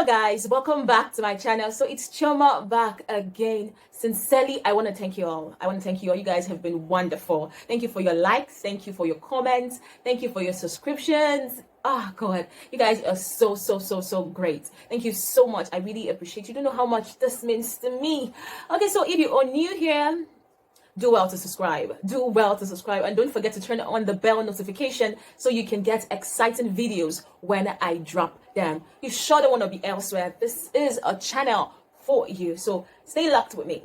Hello guys, welcome back to my channel. So it's Chioma back again. Sincerely, I want to thank you all. You guys have been wonderful. Thank you for your likes, thank you for your comments, thank you for your subscriptions. Oh god, you guys are so great. Thank you so much. I really appreciate you. Don't know how much this means to me. Okay, so if you are new here, do well to subscribe, and don't forget to turn on the bell notification so you can get exciting videos when I drop them. You sure don't want to be elsewhere. This is a channel for you, so stay locked with me.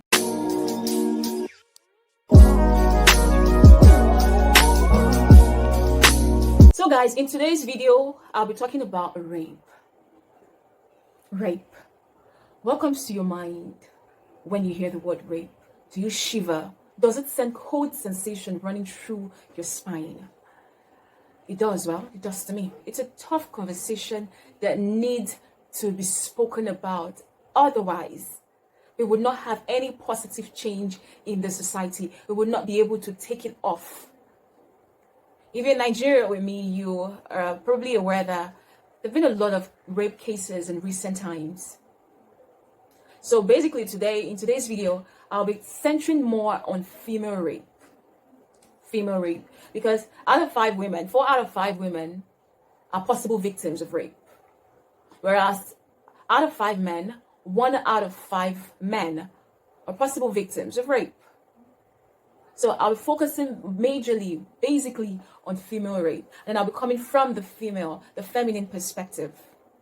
So guys, in today's video I'll be talking about rape. What comes to your mind when you hear the word rape? Do you shiver? Does it send cold sensation running through your spine? It does. Well, it does to me. It's a tough conversation that needs to be spoken about. Otherwise, we would not have any positive change in the society. We would not be able to take it off. If you're in Nigeria with me, you are probably aware that there have been a lot of rape cases in recent times. So basically in today's video, I'll be centering more on female rape. Because 4 out of 5 women are possible victims of rape. Whereas out of 5 men, 1 out of 5 men are possible victims of rape. So I'll be focusing basically on female rape. And I'll be coming from the feminine perspective.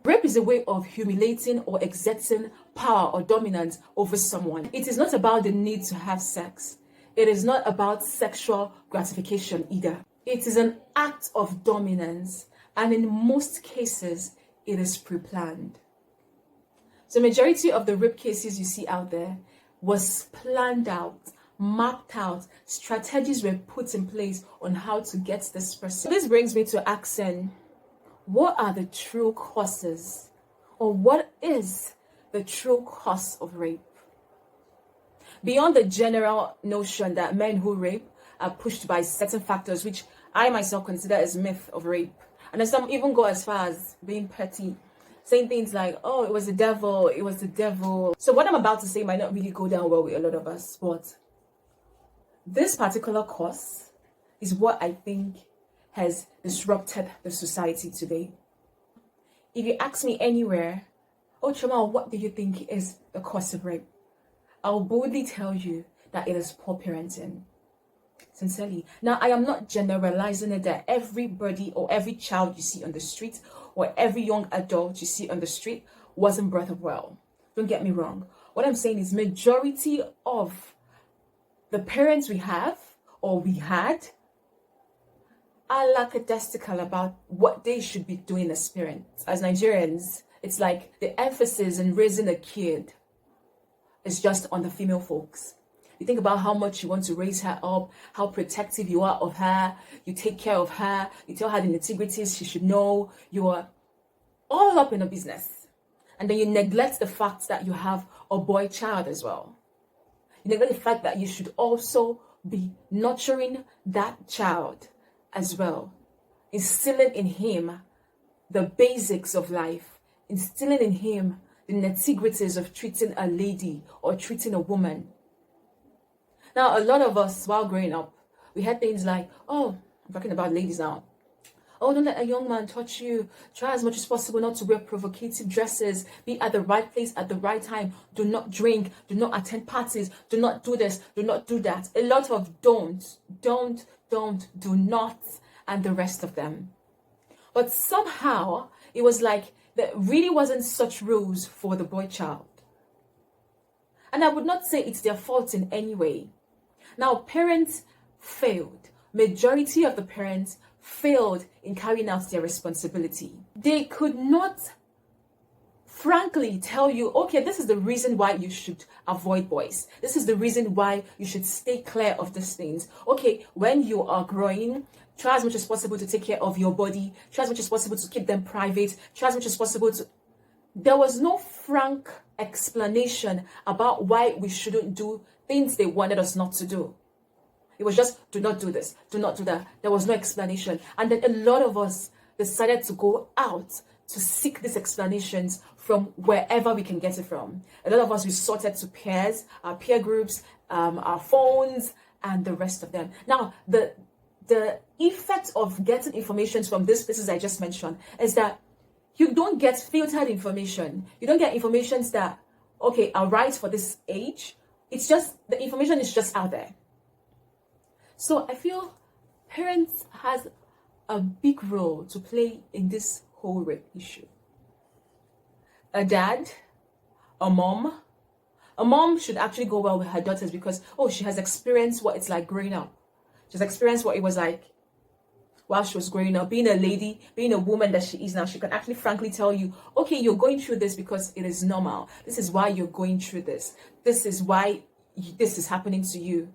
Rape is a way of humiliating or exerting power or dominance over someone. It is not about the need to have sex. It is not about sexual gratification either. It is an act of dominance, and in most cases, it is pre-planned. So majority of the rape cases you see out there was planned out, mapped out. Strategies were put in place on how to get this person. This brings me to asking, what are the true causes, or what is the true cause of rape? Beyond the general notion that men who rape are pushed by certain factors, which I myself consider as myth of rape, and then some even go as far as being petty, saying things like, oh, it was the devil. So what I'm about to say might not really go down well with a lot of us, but this particular cause is what I think has disrupted the society today. If you ask me anywhere, oh Chioma, what do you think is the cause of rape? I'll boldly tell you that it is poor parenting. Sincerely. Now, I am not generalizing it that everybody or every child you see on the street or every young adult you see on the street wasn't brought up well. Don't get me wrong. What I'm saying is majority of the parents we have or we had are lackadaisical about what they should be doing as parents. As Nigerians, it's like the emphasis in raising a kid is just on the female folks. You think about how much you want to raise her up, how protective you are of her, you take care of her, you tell her the nitty-gritties she should know, you are all up in the business. And then you neglect the fact that you have a boy child as well. You neglect the fact that you should also be nurturing that child as well, instilling in him the basics of life, instilling in him the nitty-gritties of treating a lady or treating a woman. Now, a lot of us, while growing up, we had things like, oh, I'm talking about ladies now. Oh, don't let a young man touch you. Try as much as possible not to wear provocative dresses. Be at the right place at the right time. Do not drink. Do not attend parties. Do not do this. Do not do that. A lot of don't, do not, and the rest of them. But somehow, it was like there really wasn't such rules for the boy child. And I would not say it's their fault in any way. Now, parents failed. Majority of the parents failed in carrying out their responsibility. They could not frankly tell you, okay, this is the reason why you should avoid boys. This is the reason why you should stay clear of these things. Okay, when you are growing, try as much as possible to take care of your body. Try as much as possible to keep them private. Try as much as possible to... There was no frank explanation about why we shouldn't do things they wanted us not to do. It was just, do not do this, do not do that. There was no explanation. And then a lot of us decided to go out to seek these explanations from wherever we can get it from. A lot of us resorted to peers, our peer groups, our phones, and the rest of them. Now, the effect of getting information from these places I just mentioned is that you don't get filtered information. You don't get informations that, okay, are right for this age. It's just, the information is just out there. So I feel parents has a big role to play in this whole rape issue. A dad, a mom should actually go well with her daughters because, oh, she has experienced what it's like growing up. She's experienced what it was like while she was growing up, being a lady, being a woman that she is now. She can actually frankly tell you, okay, you're going through this because it is normal. This is why you're going through this. This is why this is happening to you.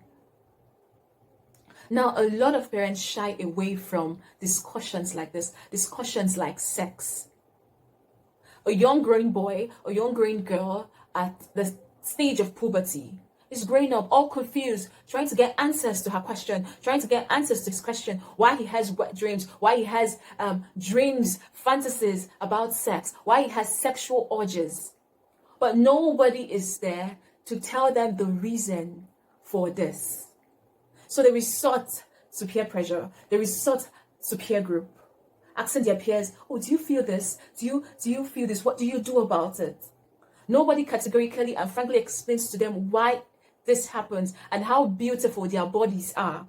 Now, a lot of parents shy away from discussions like this, discussions like sex. A young growing boy, a young growing girl at the stage of puberty is growing up all confused, trying to get answers to her question, trying to get answers to his question, why he has wet dreams, why he has dreams, fantasies about sex, why he has sexual urges. But nobody is there to tell them the reason for this. So they resort to peer pressure. They resort to peer group, asking their peers, oh, do you feel this? Do you feel this? What do you do about it? Nobody categorically and frankly explains to them why this happens and how beautiful their bodies are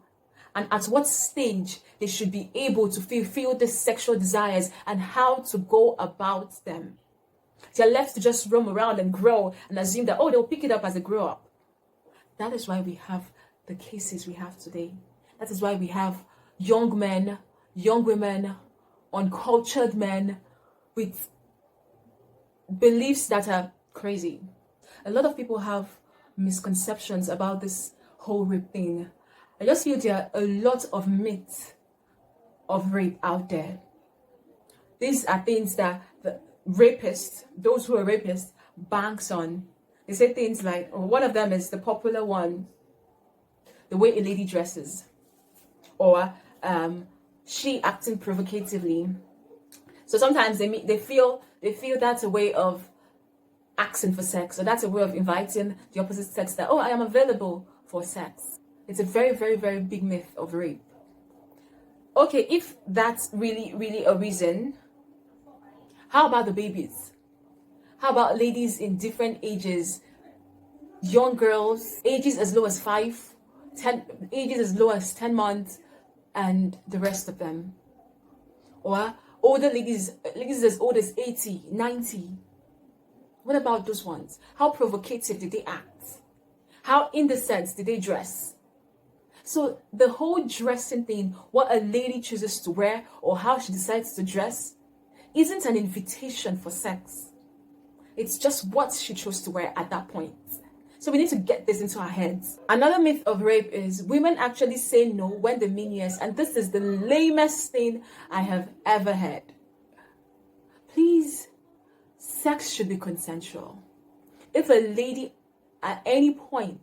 and at what stage they should be able to fulfill these sexual desires and how to go about them. They're left to just roam around and grow and assume that, oh, they'll pick it up as they grow up. That is why we have the cases we have today. That is why we have young men, young women, uncultured men with beliefs that are crazy. A lot of people have misconceptions about this whole rape thing. I just feel there are a lot of myths of rape out there. These are things that the rapists, those who are rapists, banks on. They say things like, oh, one of them is the popular one, the way a lady dresses, or she acting provocatively. So sometimes they feel that's a way of asking for sex, or that's a way of inviting the opposite sex that, oh, I am available for sex. It's a very, very, very big myth of rape. Okay, if that's really, really a reason, how about the babies? How about ladies in different ages, young girls, ages as low as 5, 10, ages as low as 10 months, and the rest of them? Or older ladies as old as 80, 90. What about those ones? How provocative did they act? How indecent did they dress? So the whole dressing thing, what a lady chooses to wear or how she decides to dress, isn't an invitation for sex. It's just what she chose to wear at that point. So we need to get this into our heads. Another myth of rape is women actually say no when they mean yes. And this is the lamest thing I have ever heard. Please, sex should be consensual. If a lady at any point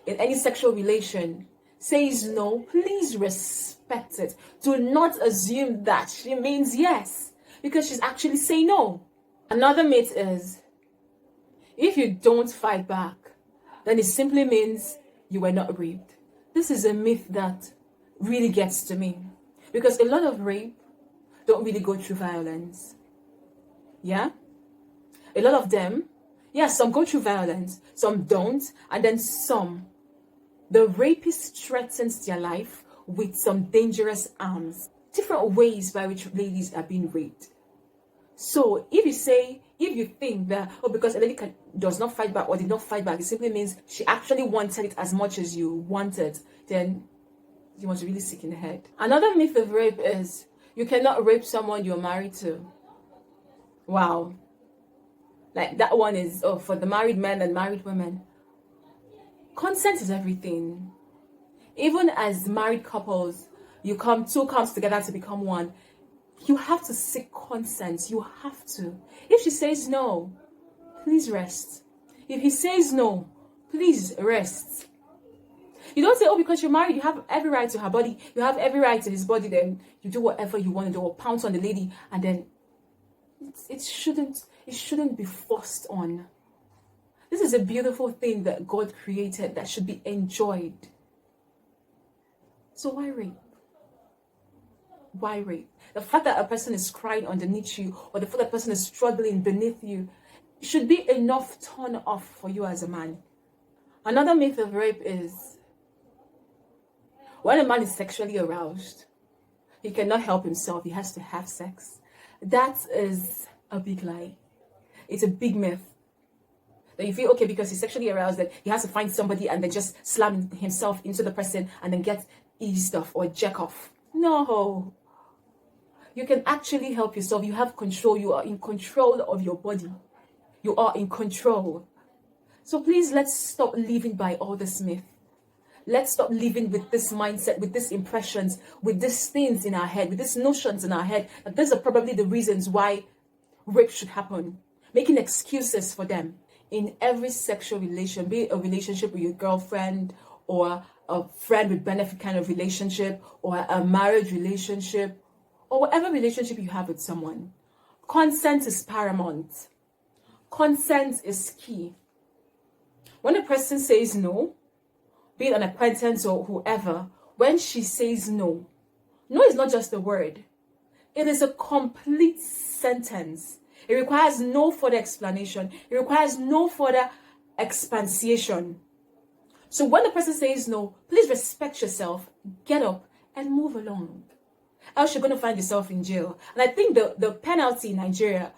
in any sexual relation says no, please respect it. Do not assume that she means yes, because she's actually saying no. Another myth is, if you don't fight back, then it simply means you were not raped. This is a myth that really gets to me, because a lot of rape don't really go through violence. Yeah? A lot of them, yes, some go through violence, some don't, and then some, the rapist threatens their life with some dangerous arms. Different ways by which ladies are being raped. So if you think that, oh, because a lady does not fight back or did not fight back, it simply means she actually wanted it as much as you wanted, then you must really sick in the head. Another myth of rape is you cannot rape someone you're married to. Wow. Like that one is, oh, for the married men and married women. Consent is everything. Even as married couples, two comes together to become one. You have to seek consent. You have to. If she says no, please rest. If he says no, please rest. You don't say, oh, because you're married, you have every right to her body. You have every right to his body. Then you do whatever you want to do or pounce on the lady. And then it shouldn't be forced on. This is a beautiful thing that God created that should be enjoyed. So why rape? Why rape? The fact that a person is crying underneath you, or the fact that a person is struggling beneath you, should be enough turn off for you as a man. Another myth of rape is when a man is sexually aroused, he cannot help himself, he has to have sex. That is a big lie. It's a big myth. That you feel okay because he's sexually aroused, that he has to find somebody and then just slam himself into the person and then get eased off or jack off. No. You can actually help yourself. You have control. You are in control of your body. You are in control. So please, let's stop living by all this myth. Let's stop living with this mindset, with these impressions, with these things in our head, with these notions in our head. That these are probably the reasons why rape should happen. Making excuses for them in every sexual relation, be it a relationship with your girlfriend or a friend with benefit kind of relationship or a marriage relationship or whatever relationship you have with someone. Consent is paramount. Consent is key. When a person says no, be it an acquaintance or whoever, when she says no, no is not just a word. It is a complete sentence. It requires no further explanation. It requires no further expansion. So when the person says no, please respect yourself, get up, and move along. Else you're going to find yourself in jail. And I think the penalty in Nigeria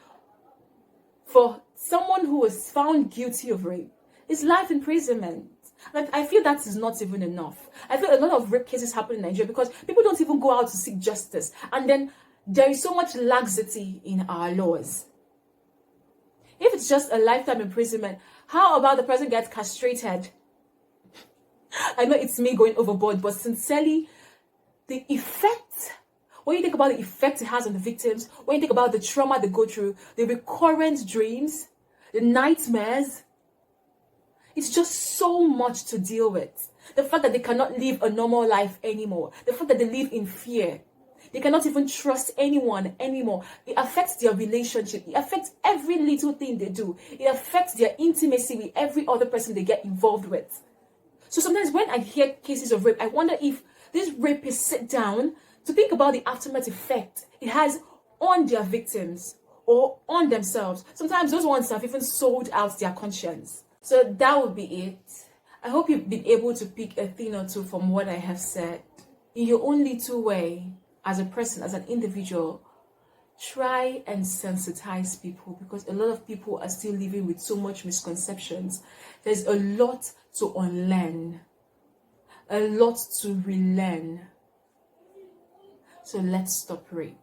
for someone who is found guilty of rape is life imprisonment. And I feel that is not even enough. I feel a lot of rape cases happen in Nigeria because people don't even go out to seek justice. And then there is so much laxity in our laws. If it's just a lifetime imprisonment, how about the person gets castrated? I know it's me going overboard, but sincerely, the effect, when you think about the effect it has on the victims, when you think about the trauma they go through, the recurrent dreams, the nightmares, it's just so much to deal with. The fact that they cannot live a normal life anymore. The fact that they live in fear. They cannot even trust anyone anymore. It affects their relationship. It affects every little thing they do. It affects their intimacy with every other person they get involved with. So sometimes when I hear cases of rape, I wonder if these rapists sit down to think about the aftermath effect it has on their victims or on themselves. Sometimes those ones have even sold out their conscience. So that would be it. I hope you've been able to pick a thing or two from what I have said. In your own little way, as a person, as an individual, try and sensitize people because a lot of people are still living with so much misconceptions. There's a lot to unlearn, a lot to relearn. So let's stop rape.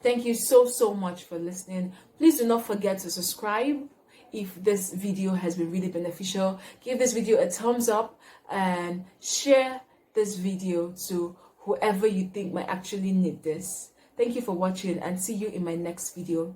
Thank you so much for listening. Please do not forget to subscribe. If this video has been really beneficial, give this video a thumbs up and share this video to whoever you think might actually need this. Thank you for watching and see you in my next video.